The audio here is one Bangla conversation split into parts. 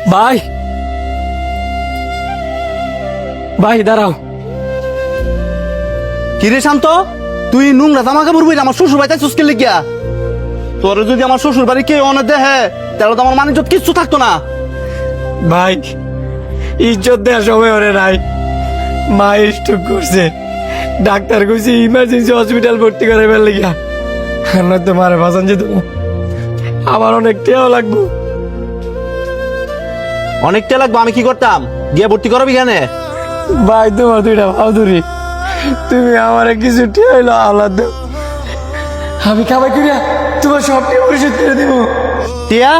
ভাই ভাই দাঁড়াও। কিরে শান্ত, তুই নোংরা জামা কাপড় বই আমার শ্বশুর বাড়িতে চুস্কে লিখিয়া? তোর যদি আমার শ্বশুর বাড়ি কেউ অনেক দেহে তাহলে তো আমার মানিজ্জত কিচ্ছু থাকতো না। ভাই ইজ্জত দেওয়ার সময় ওরে নাই, মা স্ট্রোক করছে, ডাক্তার কইছে ইমার্জেন্সি হসপিটাল ভর্তি করে ফেললে গিয়া, নয়তো মারে বাঁচান যেত। আমার অনেক টেও লাগবো। অনেকটা লাগবে, আমি কি করতাম? গিয়ে ভর্তি করাবি কেন? ভাই তোমার দুইটা ভাউদুরি, তুমি আমার কিছু টেইলো আল্লাহ দেও, আমি কামাই করিয়া তোমার সব টিয়া পরিশোধ করে দিব। টিয়া?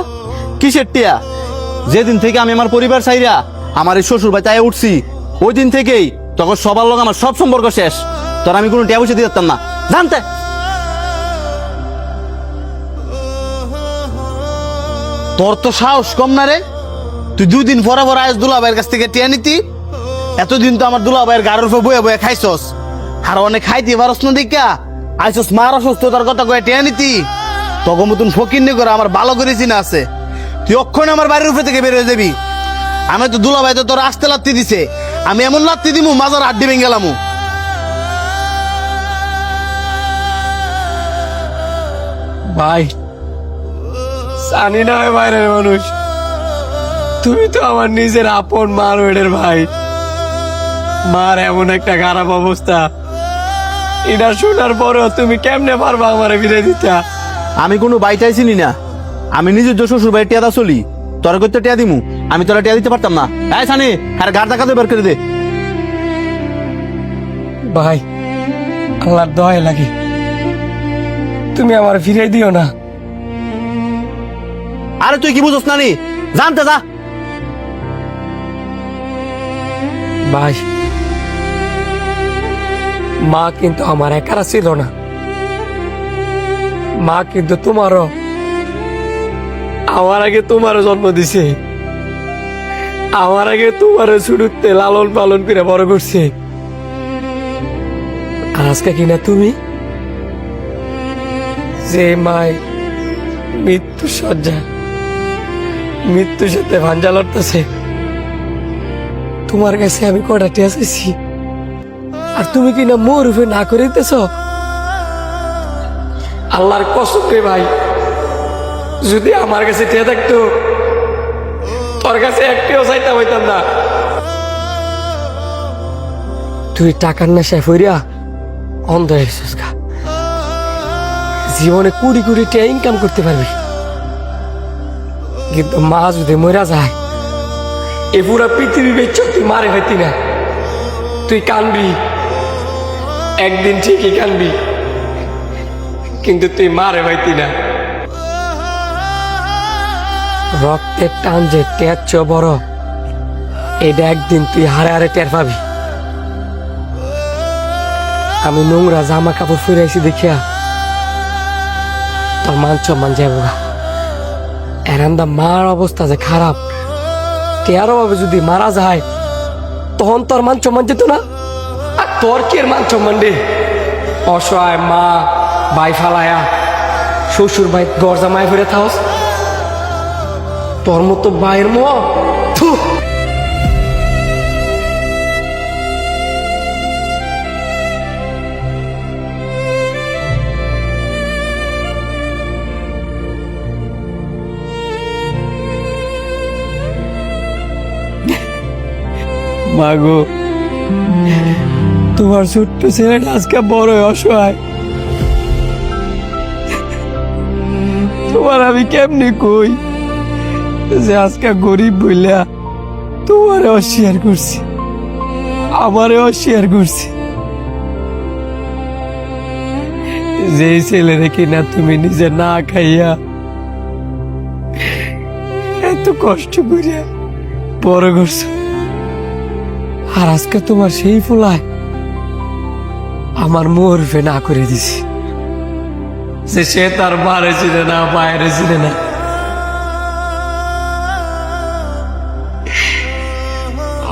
কিসের টিয়া? যেদিন থেকে আমি আমার পরিবার চাইরা আমার এই শ্বশুর বাড়িতে আয়া উঠছি ওই দিন থেকেই তখন সবার লোক আমার সব সম্পর্ক শেষ। তোর আমি কোনো টিয়া পয়সা দিয়ে দিতাম না, জানতে? তোর তো সাহস কম না রে, তুই 2 দিন পরে পরে আজ দুলাভাইয়ের কাছ থেকে টিয়া নিতি। এতদিন তো আমার দুলাভাইয়ের গাড়ির উপর বয়ে বয়ে খাইছস, আর অনেক খাইতে পারস না দেখা আইসস মার অসুস্থতার কথা কয়ে টিয়া নিতি। তখন মতন ফকির নি করে আমার ভালো করে চিনা আছে, তুই অক্ষণ আমার বাড়ির উপরে থেকে বের হয়ে যাবি। আমি তো দুলাভাই তো তোর আসতে লাত্তি দিছে, আমি এমন লাত্তি দিমু মাজার হাড্ডি ভেঙে গেলামু। ভাই জানি না হয় বাইরের মানুষ, তুমি তো আমার নিজের আপন মার ওয়েডের ভাই। মার এমন একটা খারাপ অবস্থা, এটা শোনার পরেও তুমি কেমনে পারবা আমারে ফিরে দিতা? আমি কোনো বাইটাই চিনি না, আমি নিজের শ্বশুর বাড়ি টিয়াদা চলি, তোর করতে টিয়া দিমু? আমি তোরা টিয়া দিতে পারতাম না। এই সানি, আর গাড় টাকাতে বের করে দে। ভাই আল্লাহর দয়া লাগে, তুমি আমার ফিরে দিও না। আরে তুই কি বুঝছ নানি, জানতে যা। ভাই মা কিন্তু আমার একারা ছিল না, মা কিন্তু তোমারও, আমার আগে তোমারও জন্ম দিছে, আমার আগে তোমারও শুরুতে লালন পালন করে বড় করছে। আর আজকে কিনা তুমি যে মায় মৃত্যু সজ্জা, মৃত্যুর সাথে ভাঞ্জা লড়তেছে, তোমার কাছে আমি কটা টিয়া চাইছি, আর তুমি কিনা মোর উপরে না করে দিতেছ। আল্লাহর কসম রে ভাই, যদি আমার কাছে টিয়া থাকতো তোর কাছে একটিও চাইতে হইতাম না। তুই টাকার নেশায় ফইরা অন্ধ হয়ে গেছিস গা, জীবনে কুড়ি কুড়ি টিয়া ইনকাম করতে পারবি, কিন্তু মা যদি মরা যায় এ পুরা পৃথিবী বেচ তুই মারে হইতি না। তুই কানবি, একদিন ঠিকই কানবি, কিন্তু তুই মারে হইতি না। রক্তের টান যে টের চেয়ে বড়, এটা একদিন তুই হারে হারে টের পাবি। আমি নোংরা জামা কাপড় ফিরাইছি দেখিয়া তোর মান সম্মান যাবো গা। এরান্দা মার অবস্থা যে খারাপ, তেরো ভাবে যদি মারা যায় তখন তোর মান সম্মান যেত না। আর তোর কি এর মান সম্মান রে? অসহায় মা ভাই ফালায়া শ্বশুর ভাই ঘর জামাই ফিরে থাকস, তোর মতো ভাইয়ের মো মাগো, তোমার ছোট্ট ছেলেটা আজকে বড় অসহায়, তোমার আমি কেমনি কই যে আজকে গরিব বইলা তোমারে অস্বীকার করছি, আমারে অস্বীকার করছি। যে ছেলে রেখে না তুমি নিজে না খাইয়া এত কষ্ট করিয়া বড় করছো, আর আজকে তোমার সেই ফুলায় আমার মোরফে না করে দিছি, যে সে তার বারে ছিল না বাইরে ছিল না।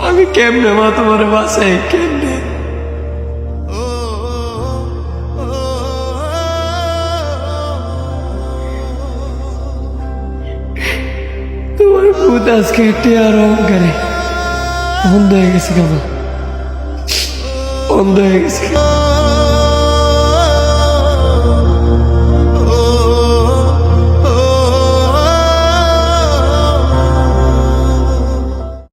আমি কেমনে মা তোমার বাসায়, কেমনে? তোমার আজকে টিয়ার অহংকারে অন্ধ হয়ে গেছে কেমন, অন্ধ হয়ে গেছে।